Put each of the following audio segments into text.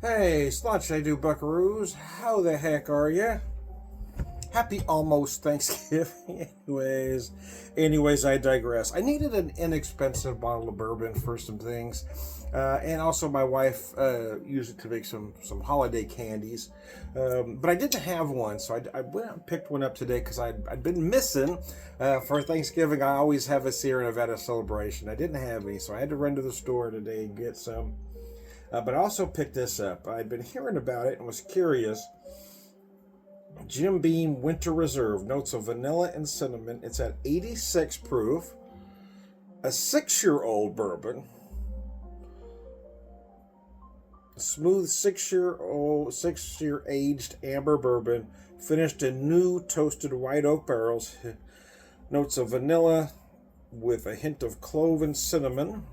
Hey, Slotch, I do buckaroos. How the heck are ya? Happy almost Thanksgiving. anyways, I digress. I needed an inexpensive bottle of bourbon for some things, and also my wife used it to make some holiday candies. But I didn't have one, so I went out and picked one up today because I'd been missing. For Thanksgiving, I always have a Sierra Nevada celebration. I didn't have any, so I had to run to the store today and get some. But I also picked this up. I'd been hearing about it and was curious. Jim Beam Winter Reserve, notes of vanilla and cinnamon. It's at 86 proof. A 6-year-old bourbon. A smooth 6-year aged amber bourbon, finished in new toasted white oak barrels. Notes of vanilla with a hint of clove and cinnamon.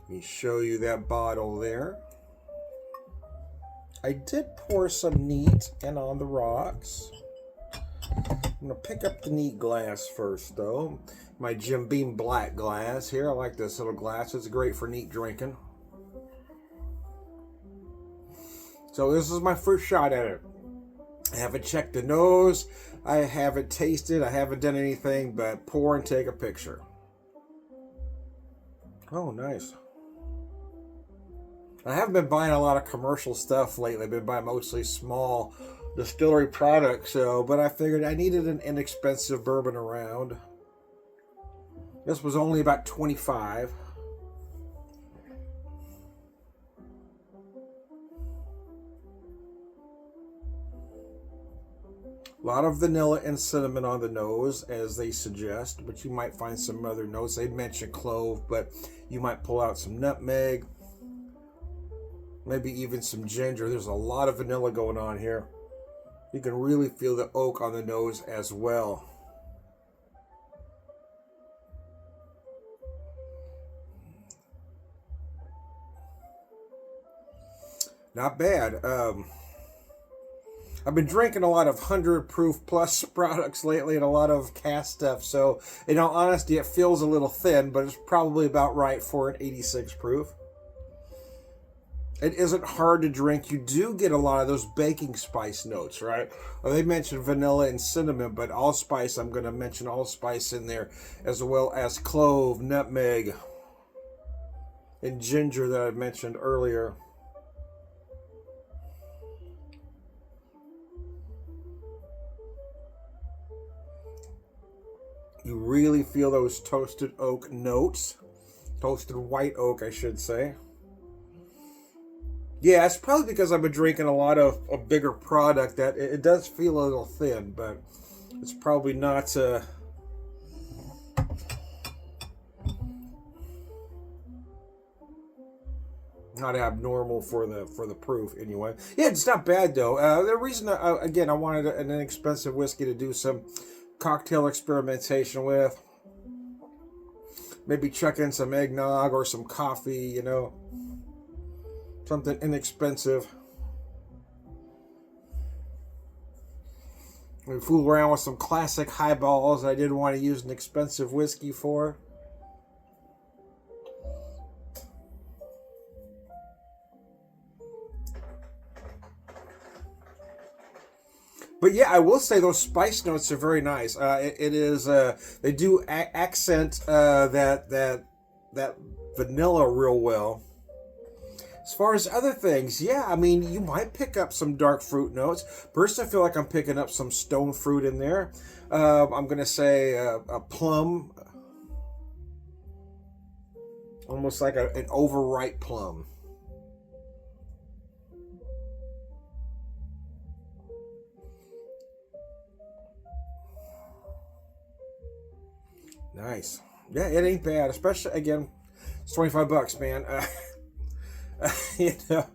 Let me show you that bottle there. I did pour some neat and on the rocks. I'm going to pick up the neat glass first, though. My Jim Beam black glass here. I like this little glass. It's great for neat drinking. So this is my first shot at it. I haven't checked the nose. I haven't tasted. I haven't done anything but pour and take a picture. Oh, nice. I haven't been buying a lot of commercial stuff lately. I've been buying mostly small distillery products, but I figured I needed an inexpensive bourbon around. This was only about $25. A lot of vanilla and cinnamon on the nose, as they suggest, but you might find some other notes. They mention clove, but you might pull out some nutmeg. Maybe even some ginger. There's a lot of vanilla going on here. You can really feel the oak on the nose as well. Not bad. I've been drinking a lot of 100 proof plus products lately and a lot of cast stuff. So, in all honesty, it feels a little thin, but it's probably about right for an 86 proof. It isn't hard to drink. You do get a lot of those baking spice notes, right? Well, they mentioned vanilla and cinnamon, but allspice, I'm going to mention allspice in there, as well as clove, nutmeg, and ginger that I mentioned earlier. You really feel those toasted oak notes. Toasted white oak, I should say. Yeah, it's probably because I've been drinking a lot of a bigger product that it does feel a little thin, but it's probably not not abnormal for the proof anyway. Yeah, it's not bad though. The reason again I wanted an inexpensive whiskey to do some cocktail experimentation with. Maybe chuck in some eggnog or some coffee, you know. Something inexpensive. We fool around with some classic highballs I didn't want to use an expensive whiskey for. But yeah, I will say those spice notes are very nice. It is they do accent that vanilla real well. As far as other things, yeah, I mean, you might pick up some dark fruit notes. Personally, I feel like I'm picking up some stone fruit in there. I'm going to say a plum. Almost like an overripe plum. Nice. Yeah, it ain't bad. Especially, again, it's $25, man. You know,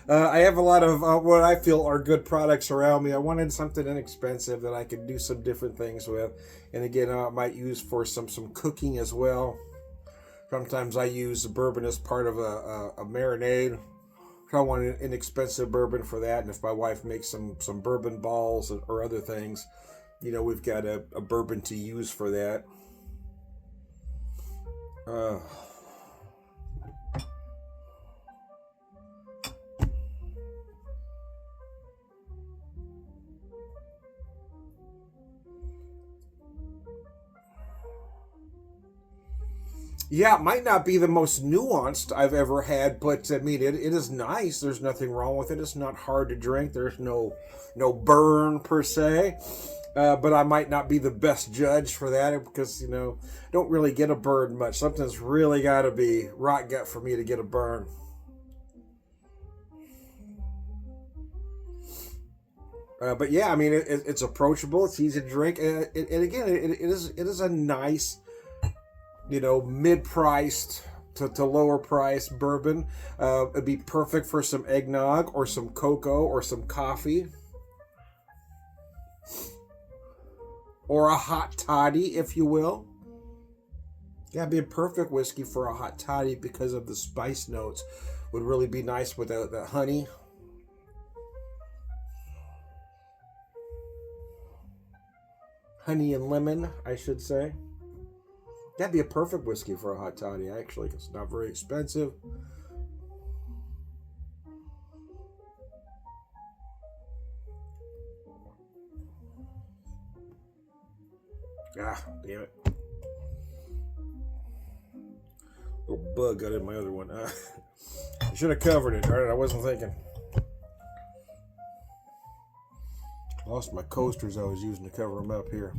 I have a lot of what I feel are good products around me. I wanted something inexpensive that I could do some different things with, and again, I might use for some cooking as well. Sometimes I use bourbon as part of a marinade. So I want an inexpensive bourbon for that, and if my wife makes some bourbon balls or other things, you know, we've got a bourbon to use for that. Uh, Yeah, it might not be the most nuanced I've ever had, but I mean, it is nice. There's nothing wrong with it. It's not hard to drink. There's no burn per se. But I might not be the best judge for that because, don't really get a burn much. Something's really got to be rot gut for me to get a burn. But yeah, I mean, it's approachable. It's easy to drink, and again, it is a nice, mid-priced to lower price bourbon. It'd be perfect for some eggnog or some cocoa or some coffee or a hot toddy, if you will. Yeah, it'd be a perfect whiskey for a hot toddy because of the spice notes. Would really be nice with the honey. Honey and lemon, I should say. That'd be a perfect whiskey for a hot toddy, actually, 'cause it's not very expensive. Ah, damn it. Little bug got in my other one. I should have covered it. Darn it, I wasn't thinking. Lost my coasters I was using to cover them up here.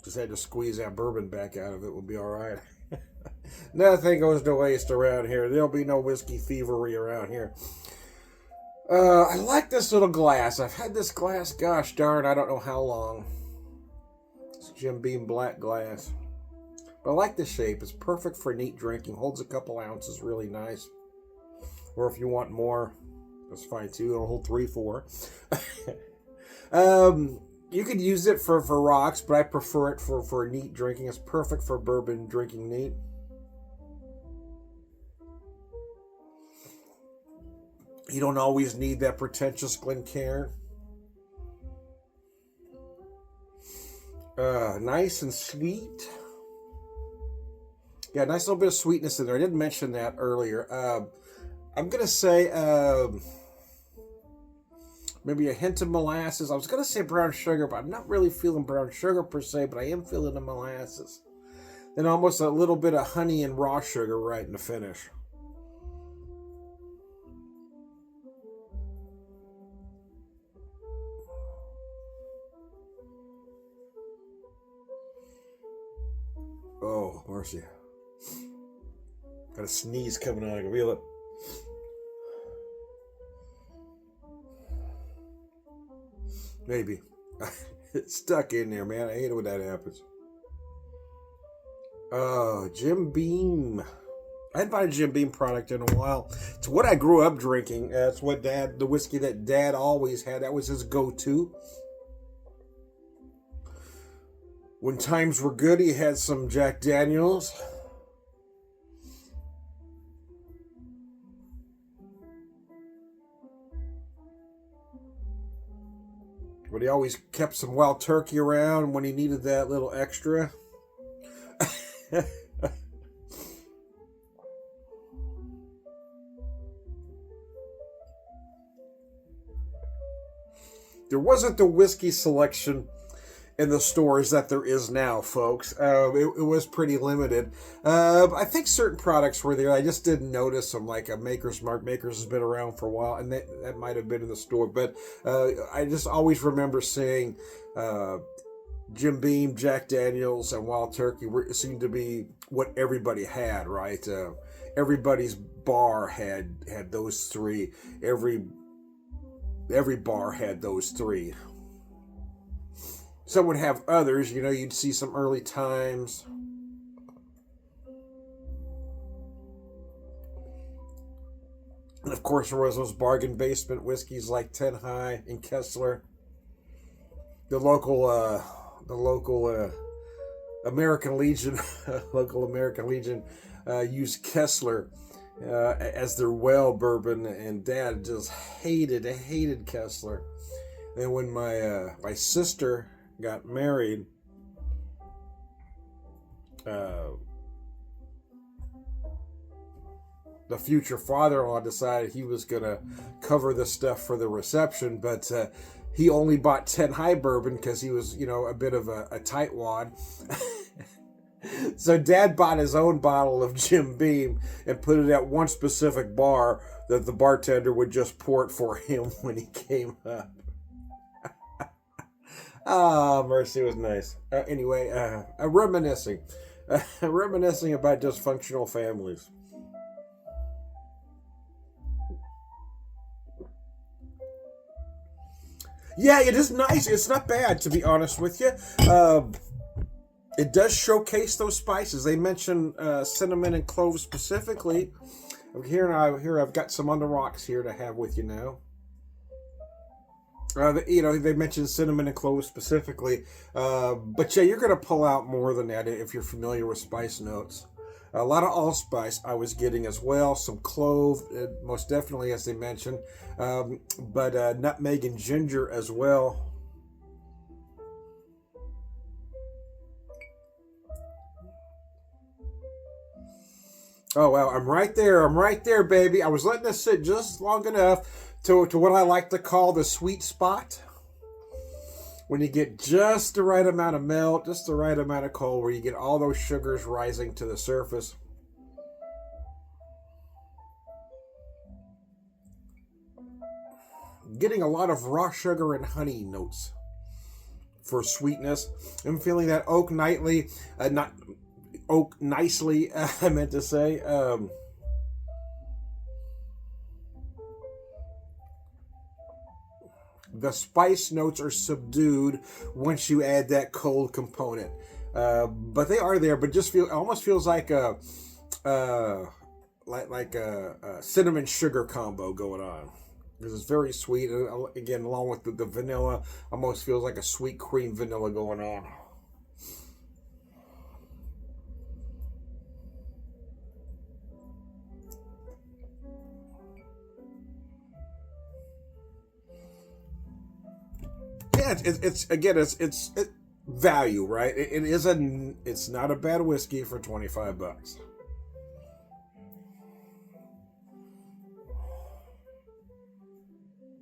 Just had to squeeze that bourbon back out of it. We'll be all right. Nothing goes to waste around here. There'll be no whiskey thievery around here. I like this little glass. I've had this glass, gosh darn, I don't know how long. It's Jim Beam black glass. But I like the shape. It's perfect for neat drinking. Holds a couple ounces, really nice. Or if you want more, that's fine too. It'll hold 3, 4. You could use it for rocks, but I prefer it for neat drinking. It's perfect for bourbon drinking neat. You don't always need that pretentious Glencairn. Nice and sweet. Yeah, nice little bit of sweetness in there. I didn't mention that earlier. I'm going to say maybe a hint of molasses. I was going to say brown sugar, but I'm not really feeling brown sugar per se, but I am feeling the molasses. Then almost a little bit of honey and raw sugar right in the finish. Oh, mercy. Got a sneeze coming out. I can feel it. Maybe. It's stuck in there, man. I hate it when that happens. Oh, Jim Beam. I hadn't bought a Jim Beam product in a while. It's what I grew up drinking. It's what the whiskey that Dad always had. That was his go-to. When times were good, he had some Jack Daniels. But he always kept some wild turkey around when he needed that little extra. There wasn't the whiskey selection in the stores that there is now, folks. It was pretty limited. I think certain products were there. I just didn't notice them, like a Maker's Mark. Maker's has been around for a while, and that might have been in the store. But I just always remember seeing Jim Beam, Jack Daniels, and Wild Turkey seemed to be what everybody had, right? Everybody's bar had those three. Every bar had those three. Some would have others, you'd see some early times. And of course, there was those bargain basement whiskeys like Ten High and Kessler. The local American Legion, used Kessler as their well bourbon, and Dad just hated Kessler. And when my sister got married, the future father-in-law decided he was going to cover the stuff for the reception, but he only bought 10 high bourbon because he was, a bit of a tightwad. So Dad bought his own bottle of Jim Beam and put it at one specific bar that the bartender would just pour it for him when he came up. Ah, Mercy was nice. Anyway, reminiscing about dysfunctional families. Yeah, it is nice. It's not bad, to be honest with you. It does showcase those spices. They mention cinnamon and cloves specifically. Here I've got some on the rocks here to have with you now. They mentioned cinnamon and cloves specifically. But yeah, you're going to pull out more than that if you're familiar with spice notes. A lot of allspice I was getting as well. Some clove, most definitely, as they mentioned. But nutmeg and ginger as well. Oh, well, I'm right there, baby. I was letting this sit just long enough to what I like to call the sweet spot. When you get just the right amount of melt, just the right amount of cold, where you get all those sugars rising to the surface. Getting a lot of raw sugar and honey notes for sweetness. I'm feeling that oak nicely, not oak nicely, I meant to say. The spice notes are subdued once you add that cold component, but they are there. But just almost feels like a cinnamon sugar combo going on, because it's very sweet. Again, along with the vanilla, almost feels like a sweet cream vanilla going on. Yeah, it's value, right? It's not a bad whiskey for $25.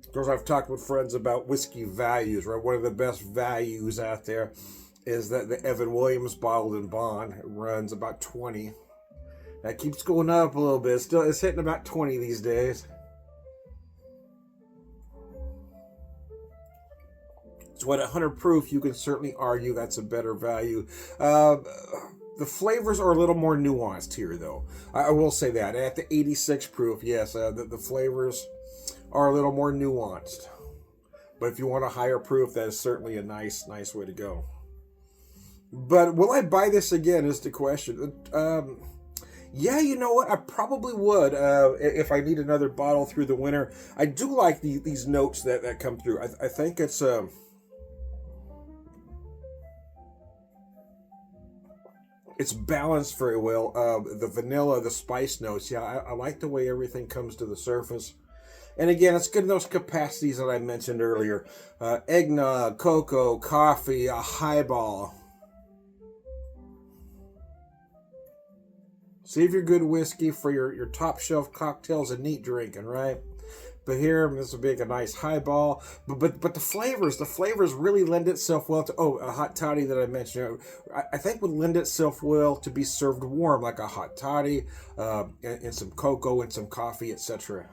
Of course, I've talked with friends about whiskey values, right? One of the best values out there is that the Evan Williams bottled in bond. It runs about 20. That keeps going up a little bit. It's hitting about 20 these days. So at 100 proof, you can certainly argue that's a better value. The flavors are a little more nuanced here, though. I will say that. At the 86 proof, yes, the flavors are a little more nuanced. But if you want a higher proof, that is certainly a nice way to go. But will I buy this again is the question. Yeah, you know what? I probably would if I need another bottle through the winter. I do like these notes that come through. I think it's... It's balanced very well. The vanilla, the spice notes. Yeah, I like the way everything comes to the surface. And again, it's getting those capacities that I mentioned earlier. Eggnog, cocoa, coffee, a highball. Save your good whiskey for your top shelf cocktails and neat drinking, right? But here, this will be a nice highball. But the flavors really lend itself well to, a hot toddy that I mentioned. I think would lend itself well to be served warm, like a hot toddy, and some cocoa and some coffee, etc.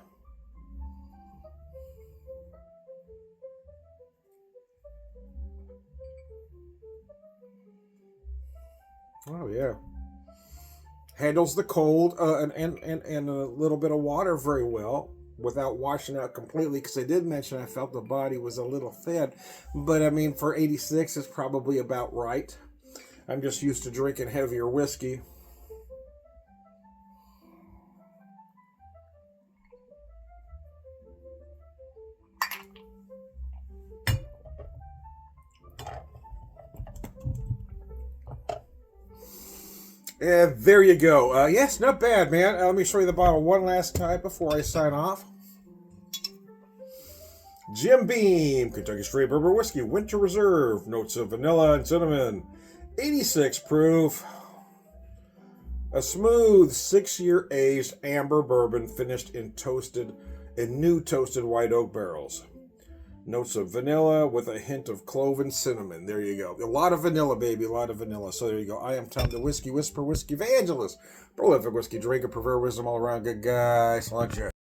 Oh yeah. Handles the cold and a little bit of water very well, without washing out completely, because I did mention I felt the body was a little thin, but I mean for 86 it's probably about right. I'm just used to drinking heavier whiskey. And there you go. Yes, not bad, man. Let me show you the bottle one last time before I sign off. Jim Beam, Kentucky Straight Bourbon Whiskey, Winter Reserve, notes of vanilla and cinnamon, 86 proof. A smooth 6-year aged amber bourbon finished in new toasted white oak barrels. Notes of vanilla with a hint of clove and cinnamon. There you go. A lot of vanilla, baby. A lot of vanilla. So there you go. I am Tom the Whiskey Whisperer, Whiskey Evangelist, prolific whiskey drinker, prefer wisdom all around. Good guy. Salute you.